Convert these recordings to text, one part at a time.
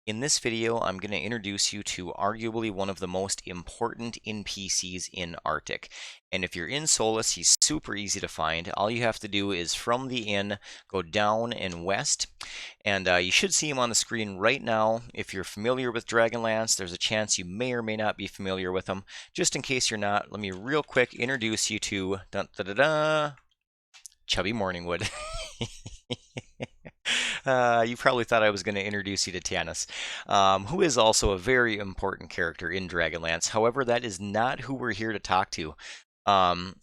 In this video, I'm going to introduce you to arguably one of the most important NPCs in Arctic. And if you're in Solus, he's super easy to find. All you have to do is from the inn, go down and west, and you should see him on the screen right now. If you're familiar with Dragonlance, there's a chance you may or may not be familiar with him. Just in case you're not, let me real quick introduce you to Chubby Morningwood. You probably thought I was going to introduce you to Tanis, who is also a very important character in Dragonlance. However, that is not who we're here to talk to.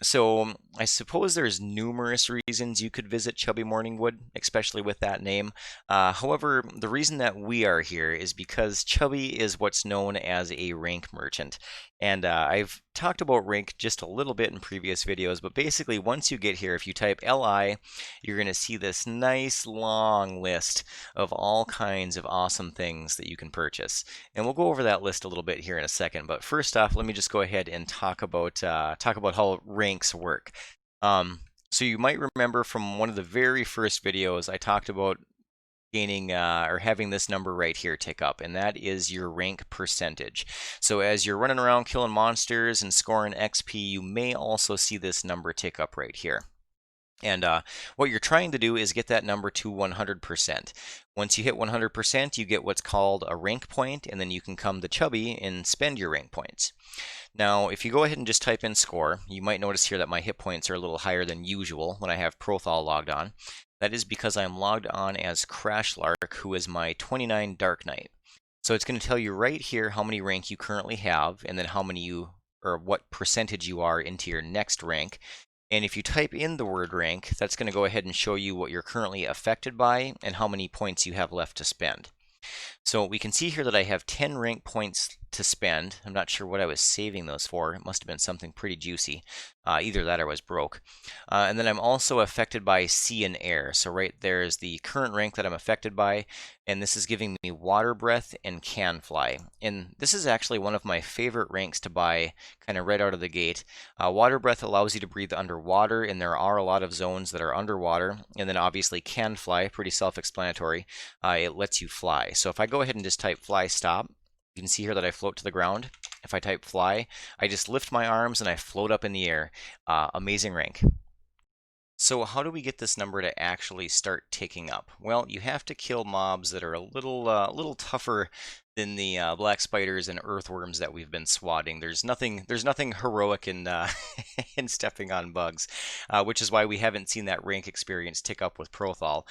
So I suppose there's numerous reasons you could visit Chubby Morningwood, especially with that name. However, the reason that we are here is because Chubby is what's known as a rank merchant. And I've talked about rank just a little bit in previous videos, but basically once you get here, if you type LI, you're going to see this nice long list of all kinds of awesome things that you can purchase. And we'll go over that list a little bit here in a second. But first off, let me just go ahead and talk about how ranks work. So you might remember from one of the very first videos, I talked about gaining or having this number right here tick up, and that is your rank percentage. So as you're running around killing monsters and scoring XP, you may also see this number tick up right here. And what you're trying to do is get that number to 100%. Once you hit 100%, you get what's called a rank point, and then you can come to Chubby and spend your rank points. Now, if you go ahead and just type in score, you might notice here that my hit points are a little higher than usual when I have Prothal logged on. That is because I'm logged on as Crashlark, who is my 29 Dark Knight. So it's going to tell you right here how many rank you currently have, and then how many or what percentage you are into your next rank. And if you type in the word rank, that's going to go ahead and show you what you're currently affected by and how many points you have left to spend. So we can see here that I have 10 rank points to spend. I'm not sure what I was saving those for. It must have been something pretty juicy. Either that or I was broke. And then I'm also affected by sea and air. So right there is the current rank that I'm affected by, and this is giving me water breath and can fly. And this is actually one of my favorite ranks to buy kind of right out of the gate. Water breath allows you to breathe underwater, and there are a lot of zones that are underwater. And then obviously can fly, pretty self-explanatory. It lets you fly. So if I go ahead and just type fly stop, you can see here that I float to the ground. If I type fly, I just lift my arms and I float up in the air. Amazing rank. So how do we get this number to actually start ticking up? Well, you have to kill mobs that are a little tougher than the black spiders and earthworms that we've been swatting. There's nothing heroic in in stepping on bugs, which is why we haven't seen that rank experience tick up with Prothal.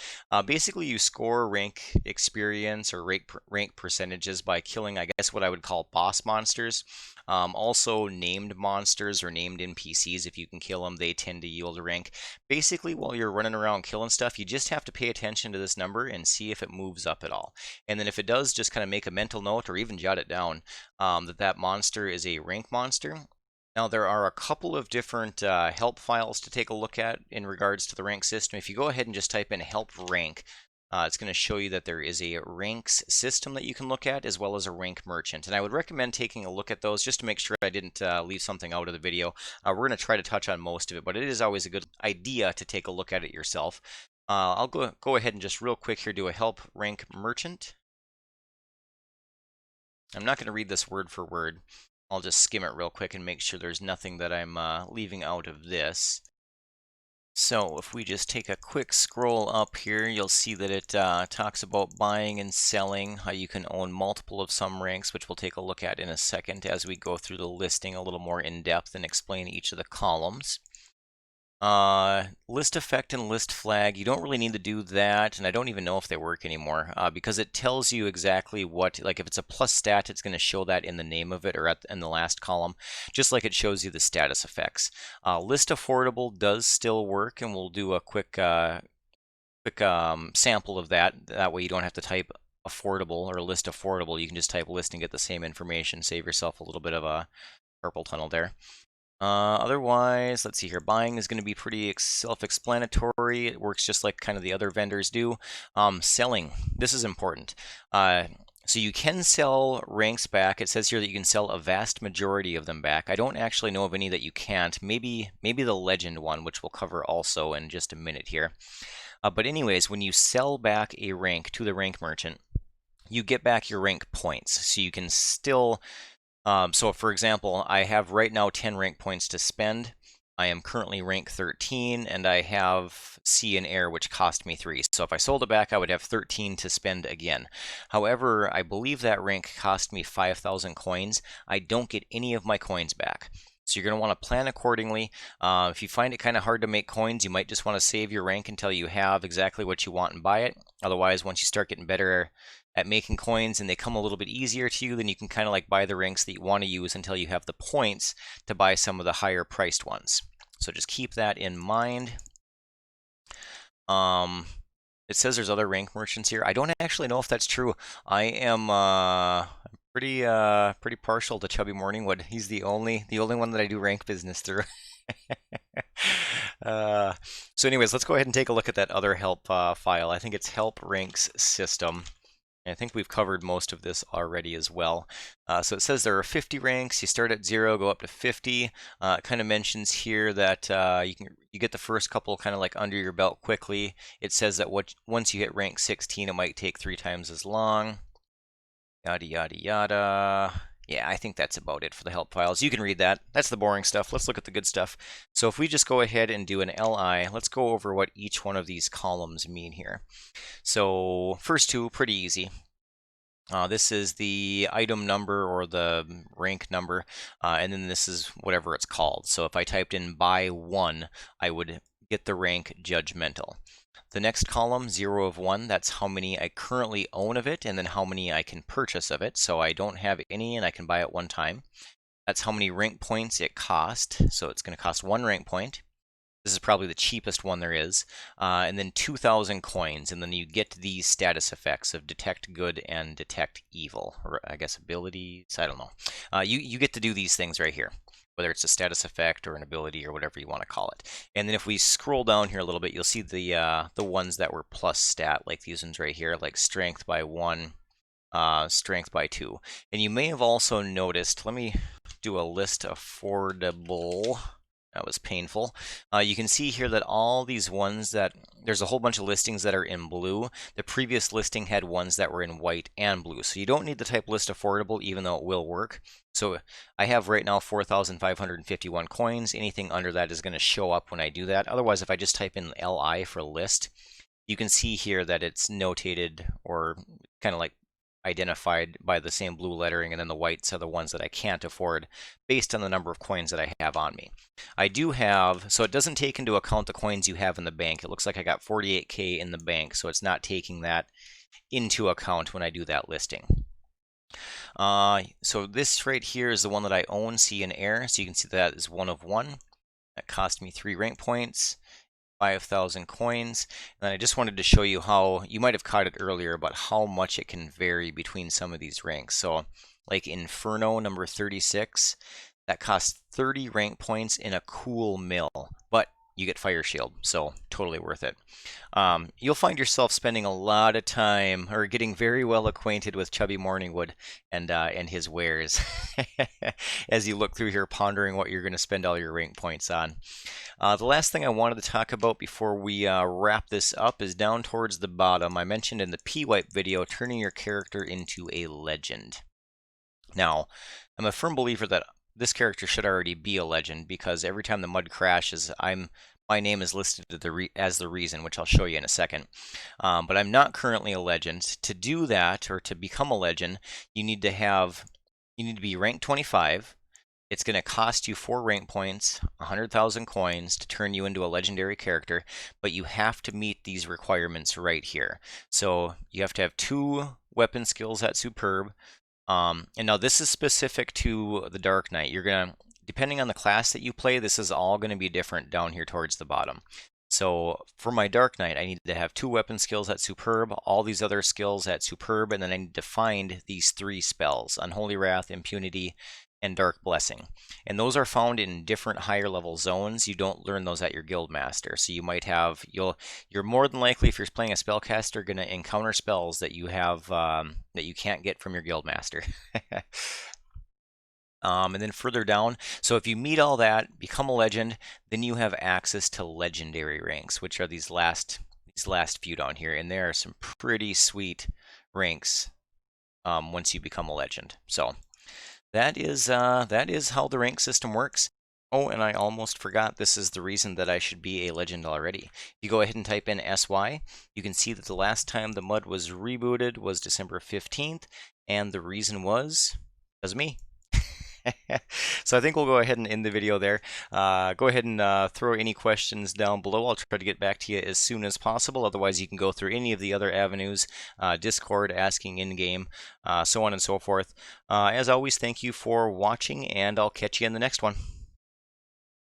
Basically, you score rank experience or rank percentages by killing, I guess, what I would call boss monsters. Also, named monsters or named NPCs, if you can kill them, they tend to yield a rank. Basically, while you're running around killing stuff, you just have to pay attention to this number and see if it moves up at all. And then if it does, just kind of make a mental note or even jot it down that monster is a rank monster. Now, there are a couple of different help files to take a look at in regards to the rank system. If you go ahead and just type in help rank, it's going to show you that there is a ranks system that you can look at, as well as a rank merchant. And I would recommend taking a look at those just to make sure I didn't leave something out of the video. We're going to try to touch on most of it, but it is always a good idea to take a look at it yourself. I'll go ahead and just real quick here do a help rank merchant. I'm not going to read this word for word. I'll just skim it real quick and make sure there's nothing that I'm leaving out of this. So if we just take a quick scroll up here, you'll see that it talks about buying and selling, how you can own multiple of some ranks, which we'll take a look at in a second as we go through the listing a little more in depth and explain each of the columns. List effect and list flag, you don't really need to do that, and I don't even know if they work anymore, because it tells you exactly what, like if it's a plus stat, it's going to show that in the name of it or in the last column, just like it shows you the status effects. List affordable does still work, and we'll do a quick sample of that. That way you don't have to type affordable or list affordable. You can just type list and get the same information. Save yourself a little bit of a purple tunnel there. Otherwise, let's see here. Buying is going to be pretty self-explanatory. It works just like kind of the other vendors do. Selling, this is important. So you can sell ranks back. It says here that you can sell a vast majority of them back. I don't actually know of any that you can't. Maybe the legend one, which we'll cover also in just a minute here. But anyways, when you sell back a rank to the rank merchant, you get back your rank points. So you can still, so for example, I have right now 10 rank points to spend. I am currently rank 13, and I have Sea and Air, which cost me 3. So if I sold it back, I would have 13 to spend again. However, I believe that rank cost me 5,000 coins. I don't get any of my coins back. So you're going to want to plan accordingly. If you find it kind of hard to make coins, you might just want to save your rank until you have exactly what you want and buy it. Otherwise, once you start getting better at making coins and they come a little bit easier to you, then you can kind of like buy the ranks that you want to use until you have the points to buy some of the higher priced ones. So just keep that in mind. It says there's other rank merchants here. I don't actually know if that's true. I am pretty partial to Chubby Morningwood. He's the only one that I do rank business through. So anyways, let's go ahead and take a look at that other help file. I think it's help ranks system. I think we've covered most of this already as well. So it says there are 50 ranks. You start at 0, go up to 50. It kind of mentions here that you get the first couple kind of like under your belt quickly. It says that once you hit rank 16, it might take 3 times as long. Yada yada yada. Yeah, I think that's about it for the help files. You can read that. That's the boring stuff. Let's look at the good stuff. So if we just go ahead and do an LI, let's go over what each one of these columns mean here. So first two, pretty easy. This is the item number or the rank number, and then this is whatever it's called. So if I typed in buy 1, I would get the rank judgmental. The next column, 0 of 1, that's how many I currently own of it, and then how many I can purchase of it. So I don't have any, and I can buy it one time. That's how many rank points it cost. So it's going to cost 1 rank point. This is probably the cheapest one there is. And then 2,000 coins, and then you get these status effects of detect good and detect evil, or I guess abilities, I don't know. You get to do these things right here, whether it's a status effect or an ability or whatever you want to call it. And then if we scroll down here a little bit, you'll see the ones that were plus stat, like these ones right here, like strength by 1, strength by 2. And you may have also noticed, let me do a list affordable. That was painful. You can see here that all these ones there's a whole bunch of listings that are in blue. The previous listing had ones that were in white and blue. So you don't need to type list affordable, even though it will work. So I have right now 4,551 coins. Anything under that is going to show up when I do that. Otherwise, if I just type in LI for list, you can see here that it's notated or kind of like identified by the same blue lettering, and then the whites are the ones that I can't afford based on the number of coins that I have on me. I do have, so it doesn't take into account the coins you have in the bank. It looks like I got 48K in the bank, so it's not taking that into account when I do that listing. So this right here is the one that I own, Sea and Air. So you can see that is 1 of 1. That cost me 3 rank points. 5,000 coins. And I just wanted to show you how, you might have caught it earlier, about how much it can vary between some of these ranks. So like Inferno number 36, that costs 30 rank points in a cool mill, but you get Fire Shield, so totally worth it. You'll find yourself spending a lot of time or getting very well acquainted with Chubby Morningwood and his wares as you look through here, pondering what you're going to spend all your rank points on. The last thing I wanted to talk about before we wrap this up is down towards the bottom. I mentioned in the P-Wipe video, turning your character into a legend. Now, I'm a firm believer that this character should already be a legend, because every time the mud crashes, my name is listed as the reason, which I'll show you in a second. But I'm not currently a legend. To do that, or to become a legend, you need to be rank 25. It's going to cost you 4 rank points, 100,000 coins to turn you into a legendary character, but you have to meet these requirements right here. So you have to have 2 weapon skills at Superb. And now this is specific to the Dark Knight. You're going to, depending on the class that you play, this is all going to be different down here towards the bottom. So for my Dark Knight, I need to have 2 weapon skills at Superb, all these other skills at Superb, and then I need to find these 3 spells: Unholy Wrath, Impunity, and Dark Blessing. And those are found in different higher level zones. You don't learn those at your Guildmaster. So you might have, you're more than likely, if you're playing a spellcaster, going to encounter spells that you have that you can't get from your Guildmaster. And then further down, so if you meet all that, become a legend, then you have access to legendary ranks, which are these last few down here. And there are some pretty sweet ranks once you become a legend. So that is how the rank system works. Oh, and I almost forgot, this is the reason that I should be a legend already. If you go ahead and type in SY, you can see that the last time the MUD was rebooted was December 15th, and the reason was me. So I think we'll go ahead and end the video there. Go ahead and throw any questions down below. I'll try to get back to you as soon as possible. Otherwise, you can go through any of the other avenues, Discord, asking in-game, so on and so forth. As always, thank you for watching, and I'll catch you in the next one.